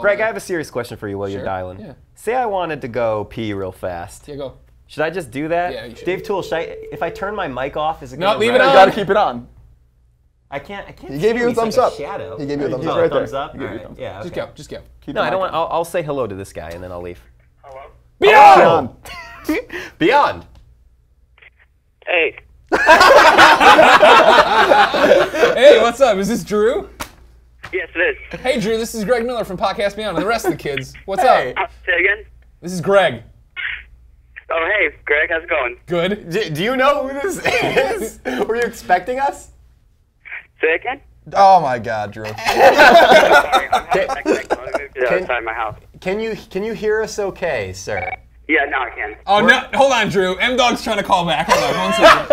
Greg, I have a serious question for you while Sure. you're dialing. Yeah. Say I wanted to go pee real fast. Yeah, go. Should I just do that? Yeah, you should. Dave Toole, if I turn my mic off, is it No, gonna leave run? it You on. gotta keep it on. I can't. He gave you a He's thumbs like up. a shadow. He gave you a thumbs Oh, up right thumbs there. up? He gave you a Alright, thumbs yeah, Just okay. go. Just go. Keep No, the I don't mic want. on. I'll say hello to this guy and then I'll leave. Hello? Beyond! Beyond. Hey. Hey, what's up? Is this Drew? Yes, it is. Hey, Drew, this is Greg Miller from Podcast Beyond and the rest of the kids. What's Hey. up? Say again? This is Greg. Oh, hey, Greg, how's it going? Good. Do you know who this is? Were you expecting us? Say again? Oh my God, Drew. Sorry, I'm outside my house. Can you hear us okay, sir? Yeah, now I can. Oh, no. Hold on, Drew. M-Dog's trying to call back. Hold on. 1 second.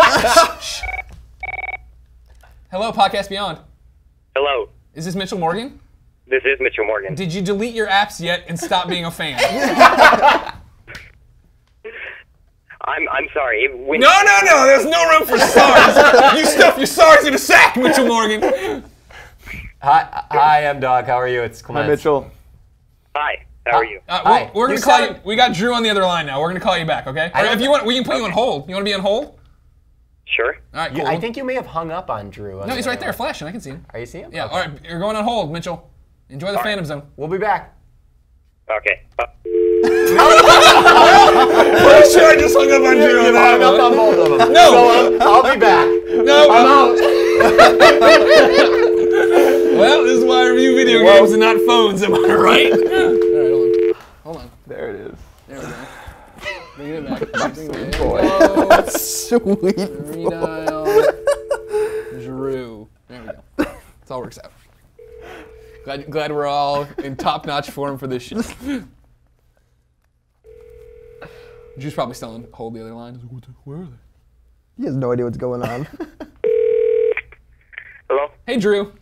Hello, Podcast Beyond. Hello, Is this Mitchell Morgan? this is Mitchell Morgan. Did you delete your apps yet and stop being a fan? I'm sorry. When No, there's no room for SARS. You stuff your SARS in a sack, Mitchell Morgan. Hi, M-Dog. How are you? It's Clement. Hi, Mitchell. Hi, how are you? Hi. We're gonna You call sound- you. We got Drew on the other line now. We're gonna call you back, okay? Or don't- if you want, we can put you on hold. You want to be on hold? Sure. All right, cool. I think you may have hung up on Drew. No, he's right there, flashing. I can see him. Are you seeing him? Yeah. Okay. All right, you're going on hold, Mitchell. Enjoy the Phantom Zone. We'll be back. Okay. I'm sure I just hung up on Drew. You hung up on both of them. No. So, I'll be back. No. I'm out. Well, this is why I review video games and not phones. Am I right? All right, hold on. There it is. There we go. Bring it back. Bring it boy. back. Sweet. Redial. Drew. There we go. It all works out. Glad we're all in top-notch form for this shit. Drew's probably still on hold the other line. He's like, where are they? He has no idea what's going on. Hello? Hey, Drew.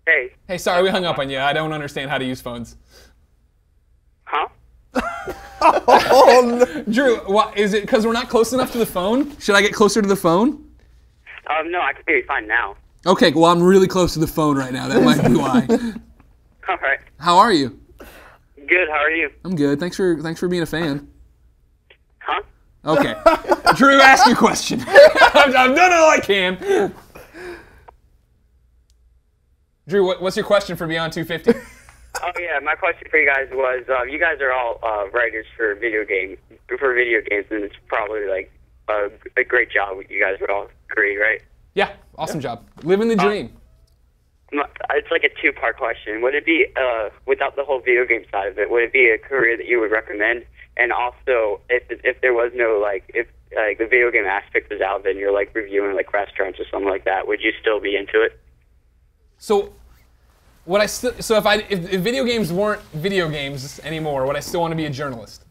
Hey. Hey, sorry we hung up on you. I don't understand how to use phones. Huh? Oh, no. Drew, what, is it because we're not close enough to the phone? Should I get closer to the phone? No, I can hear you fine now. Okay, well, I'm really close to the phone right now. That might be why. All right. How are you? Good, how are you? I'm good. Thanks for being a fan. Huh? Okay. Drew, ask your question. I've done all I can. Drew, what's your question for Beyond 250? Oh, yeah, my question for you guys was, you guys are all writers for video games, and it's probably, like, a great job. You guys would all agree, right? Yeah, awesome job. Living the dream. It's like a two-part question. Would it be, without the whole video game side of it, would it be a career that you would recommend? And also, if there was no, if the video game aspect was out, then you're, like, reviewing, like, restaurants or something like that, would you still be into it? So, if video games weren't video games anymore, would I still want to be a journalist?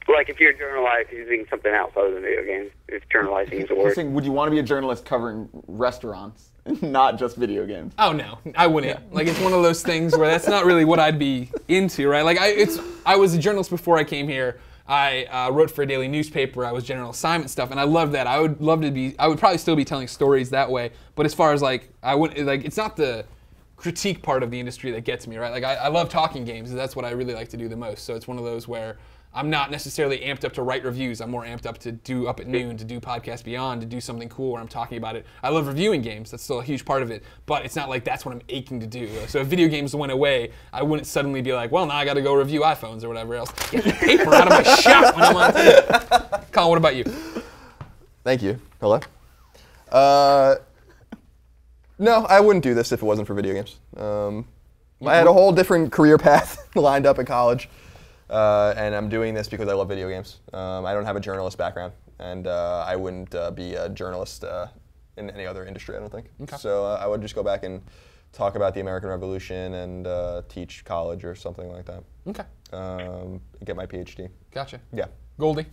Like, if you're journalizing something else other than video games, if journalizing is a word. Would you want to be a journalist covering restaurants, not just video games? Oh no, I wouldn't. Yeah. Like it's one of those things where that's not really what I'd be into, right? Like I was a journalist before I came here. I wrote for a daily newspaper. I was general assignment stuff, and I loved that. I would probably still be telling stories that way. But as far as it's not the critique part of the industry that gets me, right? Like I love talking games. That's what I really like to do the most. So it's one of those where I'm not necessarily amped up to write reviews. I'm more amped up to do Up at Noon, to do Podcast Beyond, to do something cool where I'm talking about it. I love reviewing games. That's still a huge part of it. But it's not like that's what I'm aching to do. So if video games went away, I wouldn't suddenly be like, well, now I got to go review iPhones or whatever else. Get the paper out of my shop when I'm on TV. Colin, what about you? Thank you. Hello. No, I wouldn't do this if it wasn't for video games. I had a whole different career path lined up in college. And I'm doing this because I love video games. I don't have a journalist background, and I wouldn't be a journalist in any other industry, I don't think. Okay. So I would just go back and talk about the American Revolution and teach college or something like that. Okay. Get my PhD. Gotcha. Yeah. Goldie?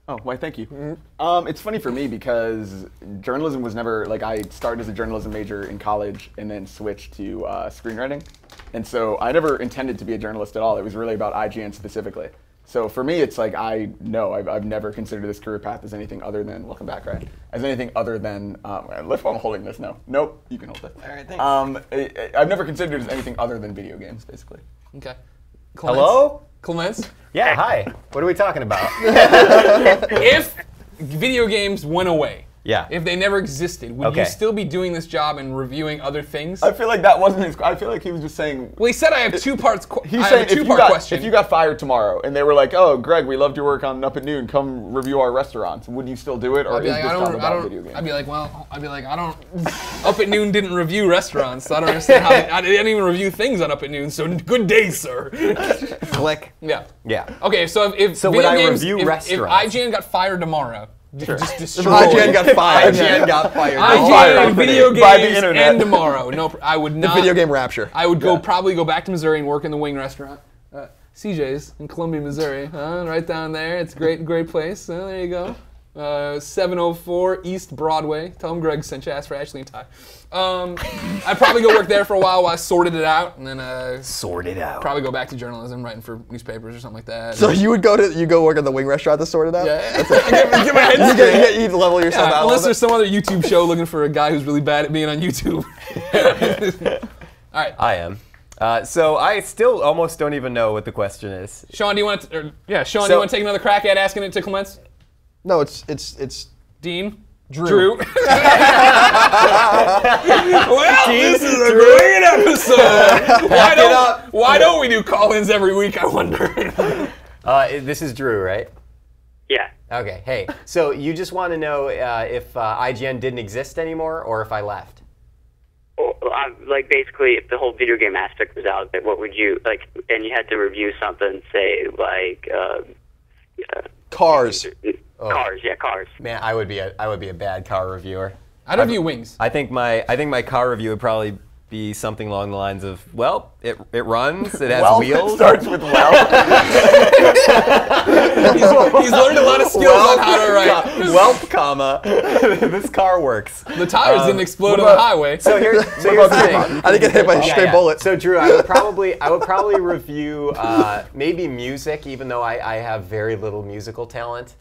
Oh, why, thank you. It's funny for me because journalism was never, I started as a journalism major in college and then switched to screenwriting. And so I never intended to be a journalist at all. It was really about IGN specifically. So for me, it's like I've never considered this career path as anything other than, welcome back, Ryan, as anything other than, if I'm holding this, no. Nope, you can hold it. All right, thanks. I've never considered it as anything other than video games, basically. Okay. Hello? Clements? Yeah, hi. What are we talking about? If video games went away, Yeah. if they never existed, would you Okay. still be doing this job and reviewing other things? I feel like that wasn't his. I feel like he was just saying. Well, he said I have two parts. He's I saying have a two-part question. if you got fired tomorrow and they were like, "Oh, Greg, we loved your work on Up at Noon. Come review our restaurants." Would you still do it, or I'd be is like, this I not don't. about video games? I'd be like, well, I don't. Up at Noon didn't review restaurants. So I don't understand how. I didn't even review things on Up at Noon. So good day, sir. Click. Yeah. Yeah. Okay, so if So video would I games, review if restaurants? IGN got fired tomorrow, just If destroy IGN got fired. IGN got fired. IGN and video by the games internet. and tomorrow. No, I would not. Video game rapture. I would probably go back to Missouri and work in the wing restaurant. CJ's in Columbia, Missouri, right down there. It's a great place. There you go. 704 East Broadway. Tell them Greg sent you. Ask for Ashley and Ty. I'd probably go work there for a while I sorted it out, and then Sort it out. probably go back to journalism, writing for newspapers or something like that. So you would go work at the wing restaurant to sort it out? Yeah. Give my head You level yourself out. a unless little there's some other YouTube show looking for a guy who's really bad at being on YouTube. All right. I am. So I still almost don't even know what the question is. Sean, do you want to, Sean, do So- you want to take another crack at asking it to Clements? bit. No, it's Dean? Drew. Well, this is a great episode. Why don't we do call-ins every week, I wonder? This is Drew, right? Yeah. Okay. Hey, so you just want to know if IGN didn't exist anymore, or if I left? Well, like basically, if the whole video game aspect was out of it, what would you like? And you had to review something, say like Cars. cars. Yeah, cars. Man, I would be a bad car reviewer. I'd review wings. I think my car review would probably be something along the lines of, well, it runs, it has wheels. It starts with well. He's learned a lot of skills on how to write. Welp, comma, this car works. The tires didn't explode on the highway. So here's the thing. I didn't get hit by a stray bullet. So Drew, I would probably review maybe music, even though I have very little musical talent.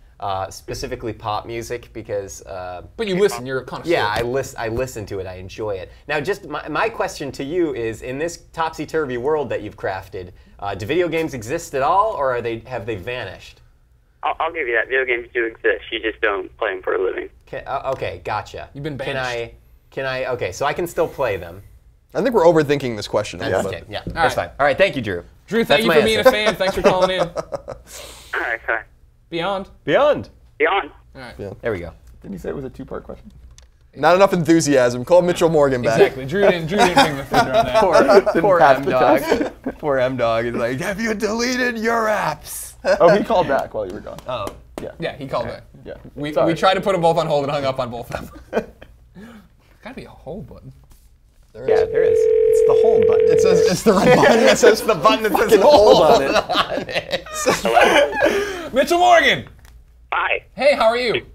Specifically pop music, because But you listen, you're a connoisseur. yeah, I listen to it, I enjoy it. Now, just my question to you is, in this topsy-turvy world that you've crafted, do video games exist at all, or have they vanished? I'll give you that. Video games do exist. You just don't play them for a living. Okay, gotcha. You've been Can banished. okay, so I can still play them. I think we're overthinking this question. Okay, yeah, All that's right. fine. All right, thank you, Drew. Drew, That's thank you my for being a answer. fan. Thanks for calling in. All right, sorry. Beyond. Beyond. Beyond. All right. Yeah. There we go. Didn't you say it was a two-part question? Not enough enthusiasm. Call Mitchell Morgan back. Exactly. Drew didn't bring the finger on that. Poor pass the M-Dog. Poor M-Dog is like, have you deleted your apps? Oh, he called back while you were gone. Oh. Yeah, he called back. Yeah. We Sorry. tried to put them both on hold and hung up on both of them. Gotta be a hold button. Yeah, there is. It's the hold button. It says it's the red button. It says the button that says hold on it. Mitchell Morgan! Hi. Hey, how are you?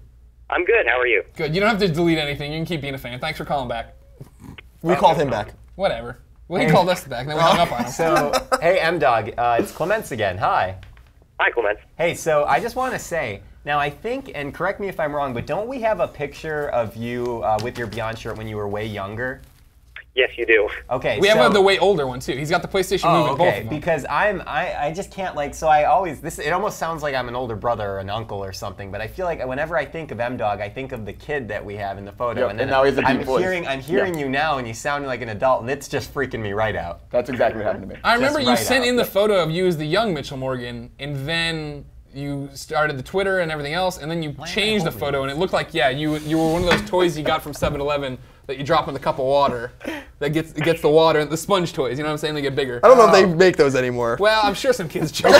I'm good. How are you? Good. You don't have to delete anything. You can keep being a fan. Thanks for calling back. We called him back. Whatever. Well, he called us back, then we hung up on him. So, hey, M-Dog, it's Clements again. Hi. Hi, Clements. Hey, so I just want to say, now I think, and correct me if I'm wrong, but don't we have a picture of you with your Beyond shirt when you were way younger? Yes, you do. Okay, We so, have the way older one, too. He's got the PlayStation Move in both okay, of them. because I just can't, like, so I always, it almost sounds like I'm an older brother or an uncle or something, but I feel like whenever I think of M-Dog, I think of the kid that we have in the photo. Yep, and then and now he's a deep I'm voice. hearing you now, and you sound like an adult, and it's just freaking me right out. That's exactly what happened to me. I remember you right sent out. in the photo of you as the young Mitchell Morgan, and then you started the Twitter and everything else, and then you changed the photo, and it looked like, yeah, you were one of those toys you got from 7-Eleven that you drop in the cup of water that gets the water, the sponge toys, you know what I'm saying? They get bigger. I don't know if they make those anymore. Well, I'm sure some kids joke.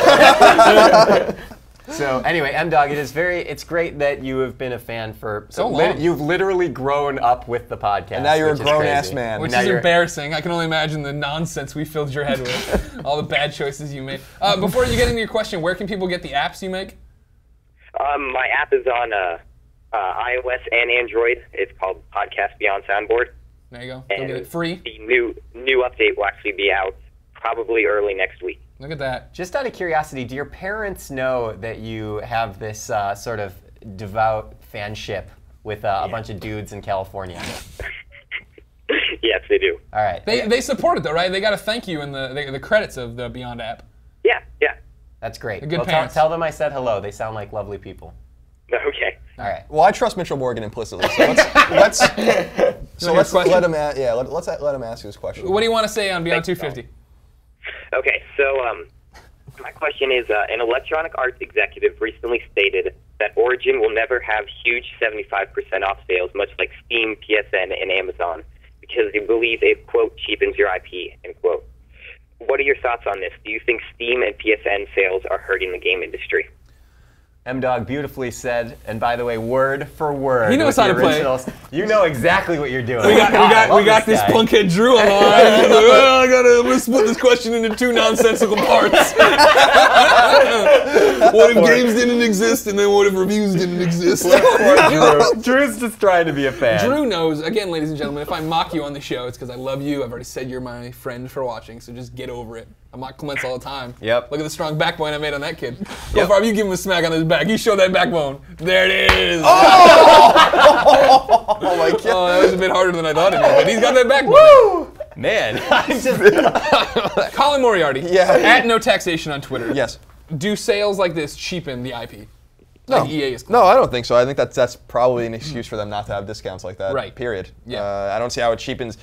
So anyway, M-Dog, it's great that you have been a fan for So long. You've literally grown up with the podcast. And now you're a which is grown-ass crazy. man. Which Now is you're- embarrassing. I can only imagine the nonsense we filled your head with. All the bad choices you made. Before you get into your question, where can people get the apps you make? My app is on iOS and Android. It's called Podcast Beyond Soundboard. There you go. Go And get it free. the new update will actually be out probably early next week. Look at that. Just out of curiosity, do your parents know that you have this sort of devout fanship with a bunch of dudes in California? Yes, they do. All right. They support it though, right? They got to thank you in the credits of the Beyond app. Yeah, That's great. Good Well, parents. tell them I said hello. They sound like lovely people. Okay. All right. Well, I trust Mitchell Morgan implicitly, so let's let him let him ask his question. What do you want to say on Beyond 250? Okay, so my question is, an Electronic Arts executive recently stated that Origin will never have huge 75% off sales, much like Steam, PSN, and Amazon, because they believe it, quote, cheapens your IP, end quote. What are your thoughts on this? Do you think Steam and PSN sales are hurting the game industry? M-Dog beautifully said, and by the way, word for word. He knows with how the to play. originals. You know exactly what you're doing. We got this guy. punkhead Drew on the line. He's like, well, I'm gonna split this question into two nonsensical parts. What if games didn't exist, and then what if reviews didn't exist? Drew's just trying to be a fan. Drew knows, again, ladies and gentlemen, if I mock you on the show, it's because I love you. I've already said you're my friend for watching, so just get over it. I mock Clements all the time. Yep. Look at the strong backbone I made on that kid. So far, you give him a smack on his back. You show that backbone. There it is. Oh my God! Oh, that was a bit harder than I thought it'd be, but he's got that backbone. Man, Colin Moriarty. Yeah. At No Taxation on Twitter. Yes. Do sales like this cheapen the IP? No. Like EA is. No, I don't think so. I think that's probably an excuse for them not to have discounts like that. Right. Period. Yeah. I don't see how it cheapens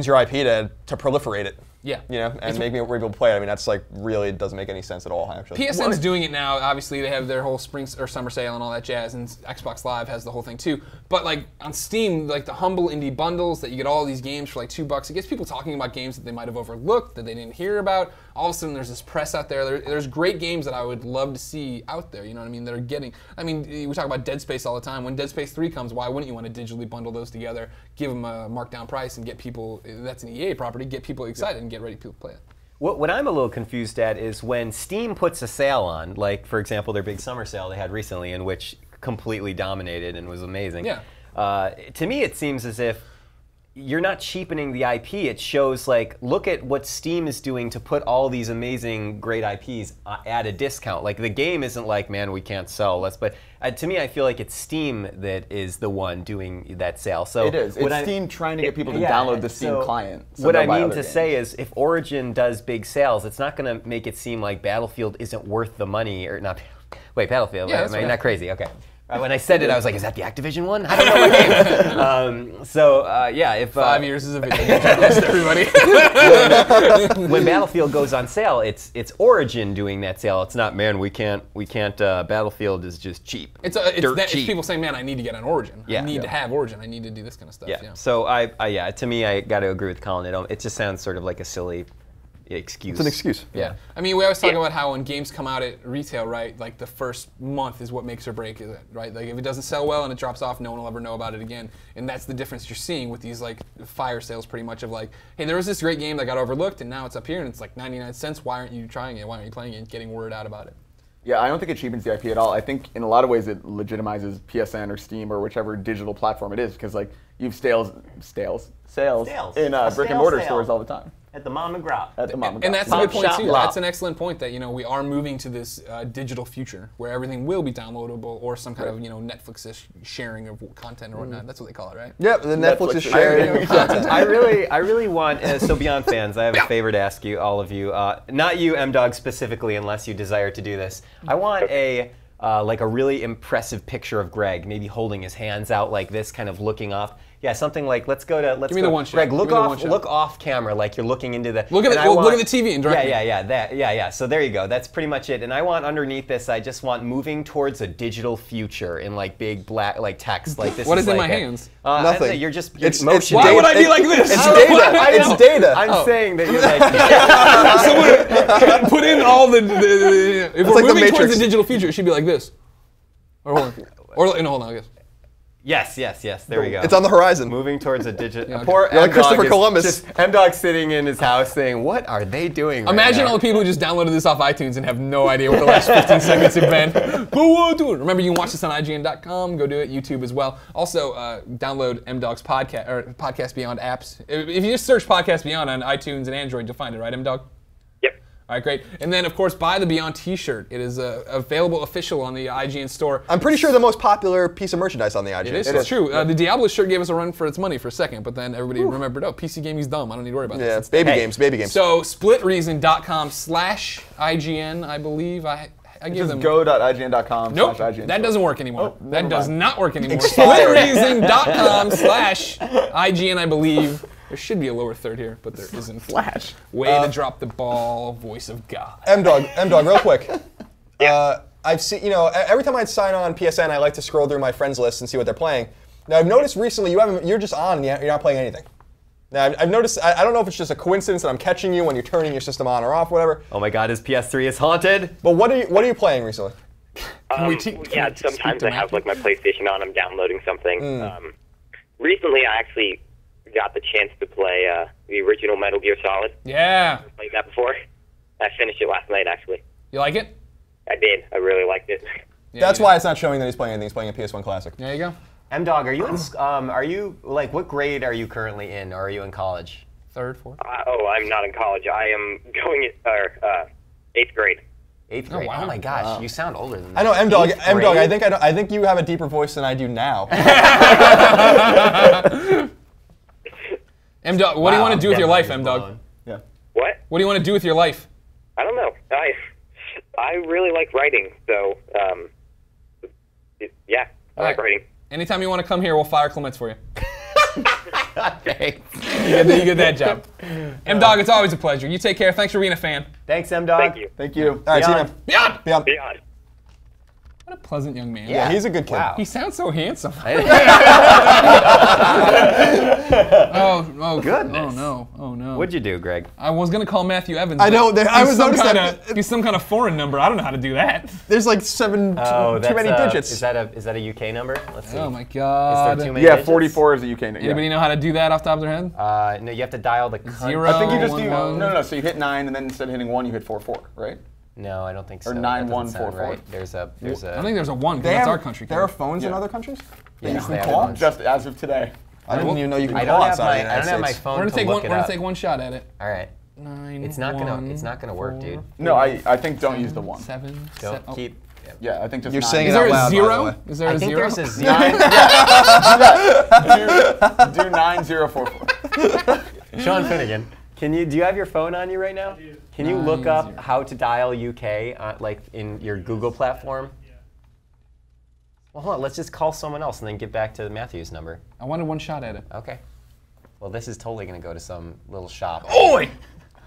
your IP to proliferate it. Yeah. You know, and make people play it. I mean, that's like really doesn't make any sense at all, actually. PSN's doing it now. Obviously, they have their whole spring or summer sale and all that jazz, and Xbox Live has the whole thing too. But like on Steam, like the humble indie bundles that you get all these games for like $2, it gets people talking about games that they might have overlooked, that they didn't hear about. All of a sudden, there's this press out there. There's great games that I would love to see out there. You know what I mean? That are getting. I mean, we talk about Dead Space all the time. When Dead Space 3 comes, why wouldn't you want to digitally bundle those together, give them a markdown price, and get people? That's an EA property. Get people excited and get ready to play it. What I'm a little confused at is when Steam puts a sale on, like, for example, their big summer sale they had recently, in which completely dominated and was amazing. Yeah. To me, it seems as if you're not cheapening the IP. It shows, like, look at what Steam is doing to put all these amazing, great IPs at a discount. Like, the game isn't like, man, we can't sell less. But to me, I feel like it's Steam that is the one doing that sale. So It is. It's Steam trying to get people to download the Steam client. So what I they'll buy mean other to games. say is, if Origin does big sales, it's not going to make it seem like Battlefield isn't worth the money, or not. Wait, Battlefield? Yeah, am that's I right. not crazy? Okay. When I said it, I was like, is that the Activision one? I don't know what game. Yeah, if 5 years as a video game journalist, everybody. when Battlefield goes on sale, it's Origin doing that sale. It's not, man, we can't. Battlefield is just cheap. It's cheap. people saying, man, I need to get on Origin. Yeah. I need to have Origin. I need to do this kind of stuff. Yeah. So to me, I got to agree with Colin. It just sounds sort of like a silly excuse. It's an excuse. Yeah. I mean, we always talk about how when games come out at retail, right, like the first month is what makes or breaks it, right? Like if it doesn't sell well and it drops off, no one will ever know about it again. And that's the difference you're seeing with these like fire sales pretty much of like, hey, there was this great game that got overlooked and now it's up here and it's like 99 cents. Why aren't you trying it? Why aren't you playing it and getting word out about it? Yeah, I don't think it cheapens the IP at all. I think in a lot of ways it legitimizes PSN or Steam or whichever digital platform it is, because like you have sales in brick and mortar stores all the time. At the Mom and Grop. At the mom and And pop. that's a good point shop too. lot. That's an excellent point that we are moving to this digital future where everything will be downloadable or some kind of Netflix-ish sharing of content or whatnot. That's what they call it, right? Yep, the Netflix is is sharing. I really want, so Beyond fans, I have a favor to ask you, all of you. Not you, M-Dog, specifically, unless you desire to do this. I want like a really impressive picture of Greg, maybe holding his hands out like this, kind of looking off. Yeah, something like, let's go. Give me the one shot. Greg, look Give me the one off shot. camera, like you're looking into the. Look at look at the TV and direct me. Yeah. So there you go. That's pretty much it. And I want underneath this, I just want moving towards a digital future in like big black text like this. What is in like my hands? Nothing. You're just It's motioning. Why would I be like this? It's data. It's data. I'm saying that you're like. Someone put in all the if we're like the moving towards Matrix. the digital future, it should be like this. Or hold on. Or no, hold on, I guess. Yes. There we go. It's on the horizon. Moving towards a digital. Yeah, okay. Poor You're like M-Dog Christopher is Columbus. Just M-Dog sitting in his house saying, "What are they doing?" right Imagine now?" all the people who just downloaded this off iTunes and have no idea what the last 15 seconds have been. Go do it. Remember, you can watch this on IGN.com. Go do it. YouTube as well. Also, download M-Dog's podcast or Podcast Beyond apps. If you just search Podcast Beyond on iTunes and Android, you'll find it, right, M-Dog? Yep. All right, great. And then, of course, buy the Beyond T-shirt. It is available official on the IGN store. I'm pretty sure the most popular piece of merchandise on the IGN. It is. It's true. The Diablo shirt gave us a run for its money for a second, but then everybody remembered, oh, PC gaming's dumb. I don't need to worry about this. Yeah, baby games. So splitreason.com/IGN, I believe. I give them go.ign.com. Nope, /IGN that doesn't work anymore. Oh, that does not work anymore. Expired. Splitreason.com/IGN, I believe. There should be a lower third here, but there isn't. Flash. Way to drop the ball, voice of God. M-Dog, real quick. I've seen, every time I sign on PSN, I like to scroll through my friends list and see what they're playing. Now, I've noticed recently you're just on and you're not playing anything. Now, I've noticed, I don't know if it's just a coincidence that I'm catching you when you're turning your system on or off, whatever. Oh my God, his PS3 is haunted. But what are you playing recently? Sometimes I have like my PlayStation on, I'm downloading something. Recently, I actually got the chance to play the original Metal Gear Solid. Yeah. I played that before. I finished it last night, actually. You like it? I did. I really liked it. Yeah, That's why it's not showing that he's playing anything. He's playing a PS1 Classic. There you go. M-Dog, are you like, what grade are you currently in, or are you in college? Third, fourth? I'm not in college. I am going 8th grade. 8th grade. wow. Oh my gosh, you sound older than that. I know, M-Dog. Eighth M-Dog. grade? I think you have a deeper voice than I do now. M-Dog, what do you want to do with your life, M-Dog? Yeah. What? What do you want to do with your life? I don't know. I really like writing, so yeah, I like writing. Anytime you want to come here, we'll fire Clements for you. Thanks. You get that job. M-Dog, it's always a pleasure. You take care. Thanks for being a fan. Thanks, M-Dog. Thank you. Thank you. All right, see you, man. Beyond! Beyond. Beyond. What a pleasant young man. Yeah, he's a good kid. Wow. He sounds so handsome. Goodness. Oh no. What'd you do, Greg? I was gonna call Matthew Evans. I know, but I was he's some noticing kinda- that. He's some kind of foreign number. I don't know how to do that. There's like too many digits. Is that a UK number? Let's see. Oh my Is God. there too many Yeah, digits? 44 is a UK name. Anybody know how to do that off the top of their head? No, you have to dial the country. Zero. I think you just one, do, one. no, so you hit 9, and then instead of hitting 1, you hit 4-4, right? No, I don't think so. Or That 9144. doesn't sound right. There's a. I think there's a 1, because that's our country There are code. phones in Yeah. other countries? Yeah, you they can have call? ones. Just as of today. I didn't even know you could I call don't have outside my. the I United don't have my States. phone We're gonna to take look one. it We're gonna up. take one shot at it. All right. 9. It's not 1, gonna. It's not gonna work, 4, dude. No, I think don't use the 1. 7. Don't oh. keep. Yeah, I think just You're 9. saying Is it there out a loud, by the 0? way. Is there I a think 0? there's a 0. 9, yeah, do 9044. Sean Finnegan, do you have your phone on you right now? I do. Can you look up how to dial UK like in your Google platform? Yeah. Well, hold on. Let's just call someone else and then get back to Matthew's number. I wanted one shot at it. Okay. Well, this is totally going to go to some little shop. Oi!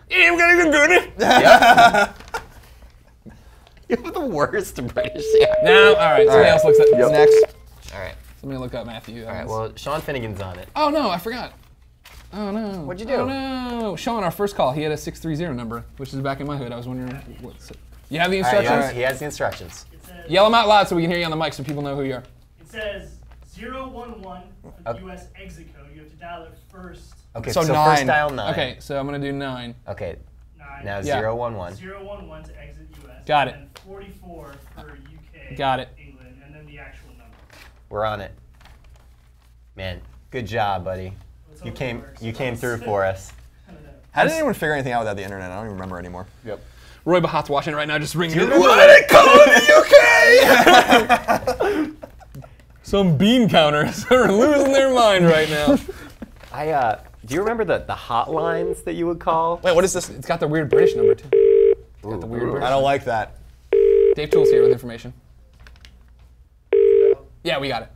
Yeah, we're gonna go good. You're the worst British. Now, all right. Somebody else looks at. Yep. Next. All right. Somebody look up Matthew. All right. Well, Sean Finnegan's on it. Oh no, I forgot. Oh no. What'd you do? Oh no. Sean, our first call, he had a 630 number, which is back in my hood. I was wondering what's it. You have the All right, instructions? he has the instructions. Yell them out loud so we can hear you on the mic so people know who you are. It says 011 for the US exit code. You have to dial it first. Okay, So so 9. first dial 9. Okay, so I'm gonna do 9. Okay, 9. now Yeah. 011. 011 to exit US. Got it. And 44 for UK. Got it. England, and then the actual number. We're on it. Man, good job, buddy. Let's You hope it came works. through for us. I don't know. How did anyone figure anything out without the internet? I don't even remember anymore. Yep. Roy Bahat's watching it right now, just ringing. you remember Why they call it the UK? Some bean counters are losing their mind right now. Do you remember the hotlines that you would call? Wait, what is this? It's got the weird British number too. It's got the weird British. I don't like that. Dave Toole's here with information. Yeah, we got it.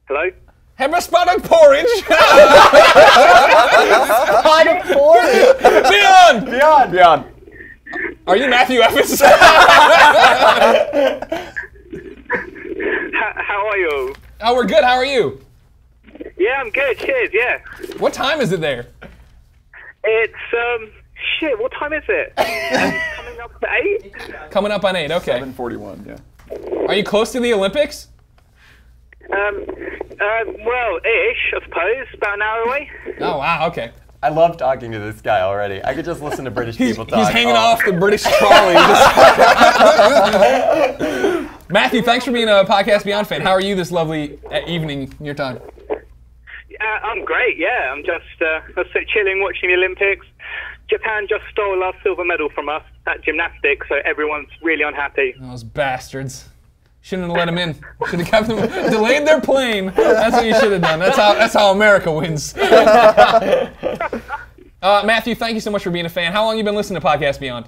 Hello? Have a spotted porridge. Spotted porridge. Beyond. Beyond. Are you Matthew Evans? How are you? Oh, we're good. How are you? Yeah, I'm good. Cheers, yeah. What time is it there? It's, shit, what time is it? Coming up to 8? Coming up on 8. Okay. 741, yeah. Are you close to the Olympics? Well, ish, I suppose. About an hour away. Oh wow. Okay. I love talking to this guy already. I could just listen to British people talk. He's hanging off the British trolley. Matthew, thanks for being a Podcast Beyond fan. How are you this lovely evening, your time? I'm great, yeah. I'm just chilling, watching the Olympics. Japan just stole our silver medal from us at gymnastics, so everyone's really unhappy. Those bastards. Shouldn't have let them in. Should have kept them, delayed their plane. That's what you should have done. That's how America wins. Matthew, thank you so much for being a fan. How long have you been listening to Podcast Beyond?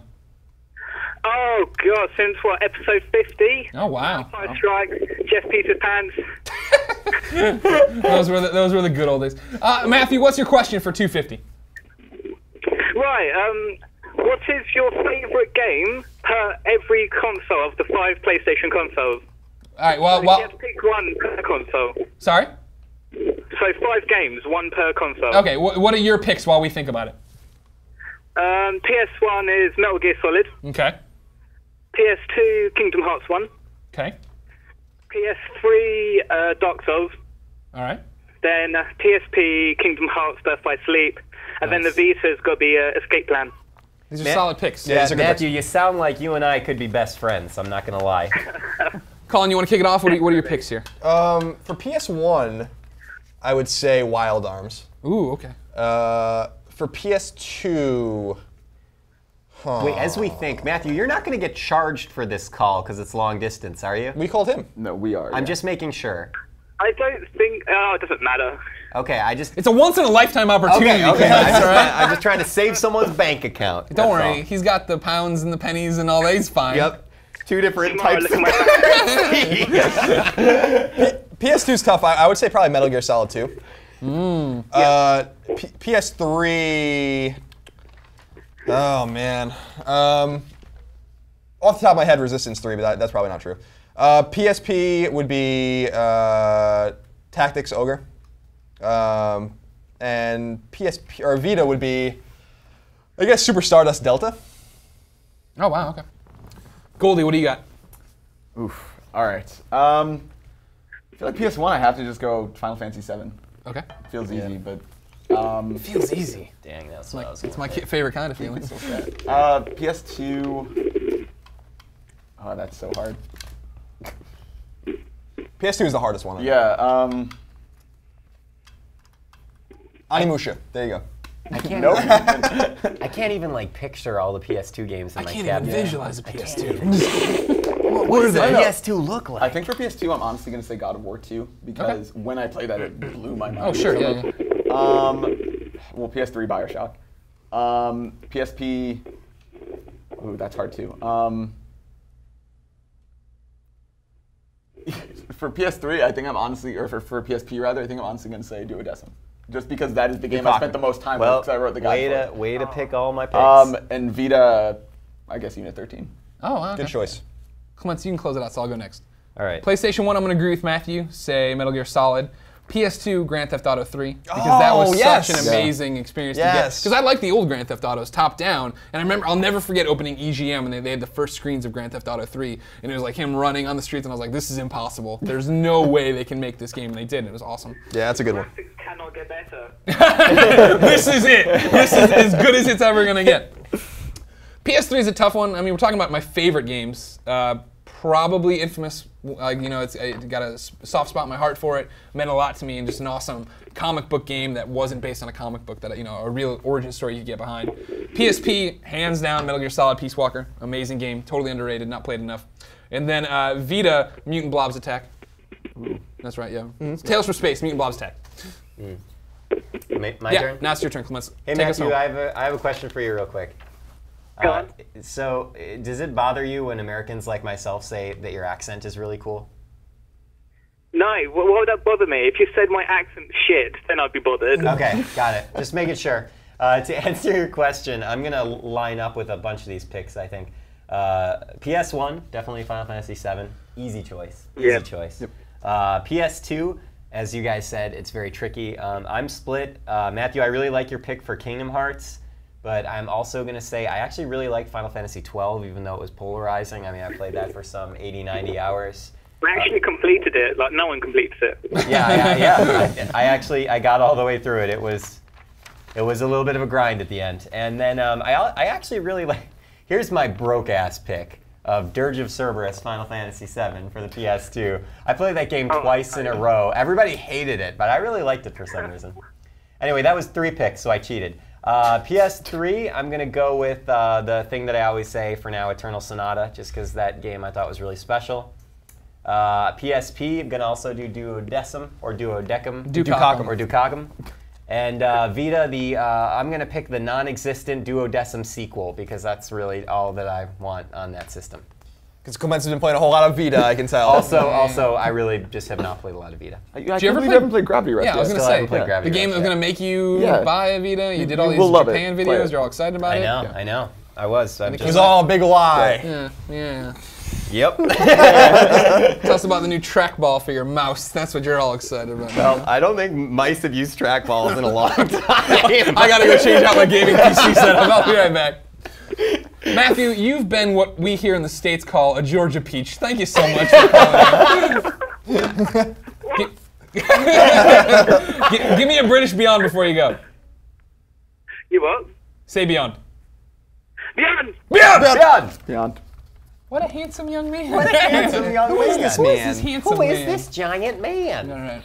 Oh, God, since what, episode 50? Oh, wow. Five Strikes, Jeff Peters Pants. Those were the good old days. Matthew, what's your question for 250? Right, what is your favorite game per every console of the 5 PlayStation consoles? All right, well... You have to pick one per console. Sorry? So 5 games, 1 per console. Okay, what are your picks while we think about it? PS1 is Metal Gear Solid. Okay. PS2, Kingdom Hearts 1. Okay. PS3, Dark Souls. All right. Then PSP, Kingdom Hearts, Birth by Sleep. And then the Vita's got to be Escape Plan. These are solid picks. Yeah, Matthew, you sound like you and I could be best friends. I'm not going to lie. Colin, you want to kick it off? What are your picks here? For PS1, I would say Wild Arms. Ooh, okay. For PS2... Wait, as we think, Matthew, you're not going to get charged for this call because it's long distance, are you? We called him. No, we are. I'm just making sure. I don't think... Oh, it doesn't matter. Okay, It's a once-in-a-lifetime opportunity. Okay. I'm just trying to save someone's bank account. Don't worry, he's got the pounds and the pennies and all that. He's fine. Yep. 2 different types of PS2's tough. I would say probably Metal Gear Solid 2. PS3... Oh, man. Off the top of my head, Resistance 3, but that's probably not true. PSP would be Tactics Ogre. And PSP or Vita would be, I guess, Super Stardust Delta. Oh, wow, okay. Goldie, what do you got? Oof. All right. I feel like PS1, I have to just go Final Fantasy VII. Okay. Feels easy, but... it feels easy. Dang, that's what it's my favorite kind of feeling. PS2... Oh, that's so hard. PS2 is the hardest one. Yeah, Animusha. There you go. I can't. I can't even like picture all the PS2 games in my cabinet. I can't even visualize a PS2. What does the PS2 look like? I think for PS2, I'm honestly going to say God of War 2 because when I played that, it blew my mind. Oh, sure, yeah. Well, PS3, Bioshock. PSP. Ooh, that's hard too. For PS3, I think I'm honestly, or for PSP rather, I think I'm honestly going to say Duodecim. Just because that is the game I spent the most time with because I wrote the guide for it. Way to pick all my picks. And Vita, I guess Unit 13. Oh, okay. Good choice. Clements, you can close it out, so I'll go next. All right. PlayStation 1, I'm going to agree with Matthew, say Metal Gear Solid. PS2, Grand Theft Auto 3, because that was such an amazing experience to get. Because I like the old Grand Theft Autos, top down, and I remember, I'll never forget opening EGM, and they had the first screens of Grand Theft Auto 3, and it was like him running on the streets, and I was like, this is impossible. There's no way they can make this game, and they did, and it was awesome. Yeah, that's a good one. Graphics cannot get better. This is it. This is as good as it's ever going to get. PS3 is a tough one. I mean, we're talking about my favorite games. Probably Infamous. It got a soft spot in my heart for it. Meant a lot to me, and just an awesome comic book game that wasn't based on a comic book that a real origin story you could get behind. PSP, hands down, Metal Gear Solid, Peace Walker, amazing game, totally underrated, not played enough. And then Vita, Mutant Blobs Attack. Ooh, that's right, yeah. Tales from Space, Mutant Blobs Attack. My turn. Now it's your turn, Clements. Hey Matthew, I have a question for you, real quick. Go on. So, does it bother you when Americans like myself say that your accent is really cool? No, why would that bother me? If you said my accent's shit, then I'd be bothered. Okay, got it. Just making sure. To answer your question, I'm going to line up with a bunch of these picks, I think. PS1, definitely Final Fantasy VII. Easy choice. Easy choice. Yep. PS2, as you guys said, it's very tricky. I'm split. Matthew, I really like your pick for Kingdom Hearts. But I'm also going to say I actually really like Final Fantasy XII, even though it was polarizing. I mean, I played that for some 80, 90 hours. I actually completed it. Like, no one completes it. Yeah. I got all the way through it. It was a little bit of a grind at the end. And then I actually really like, here's my broke-ass pick. of Dirge of Cerberus Final Fantasy VII for the PS2. I played that game twice in a row. Everybody hated it, but I really liked it for some reason. Anyway, that was 3 picks, so I cheated. PS3, I'm going to go with the thing that I always say for now, Eternal Sonata, just because that game I thought was really special. PSP, I'm going to also do Duodecim, or Duodecim. Dukakam. Or Dukakam. And Vita, I'm going to pick the non-existent Duodecim sequel, because that's really all that I want on that system. Because Clements has been playing a whole lot of Vita, I can tell. Also, I really just have not played a lot of Vita. You haven't played Gravity Rush yet. Yeah, I was going to say, Gravity the game Rush, that was going to make you buy a Vita. You did all these Japan videos. You're all excited about it. I know. I was. It was all a big lie. Yeah. Yep. Tell us about the new trackball for your mouse. That's what you're all excited about. Well, I don't think mice have used trackballs in a long time. I gotta go change out my gaming PC setup. I'll be right back. Matthew, you've been what we here in the States call a Georgia peach. Thank you so much for calling in. Give me a British Beyond before you go. You what? Say Beyond. Beyond! What a handsome young man. What a handsome young man. Who is this handsome man? Who is this giant man? All right.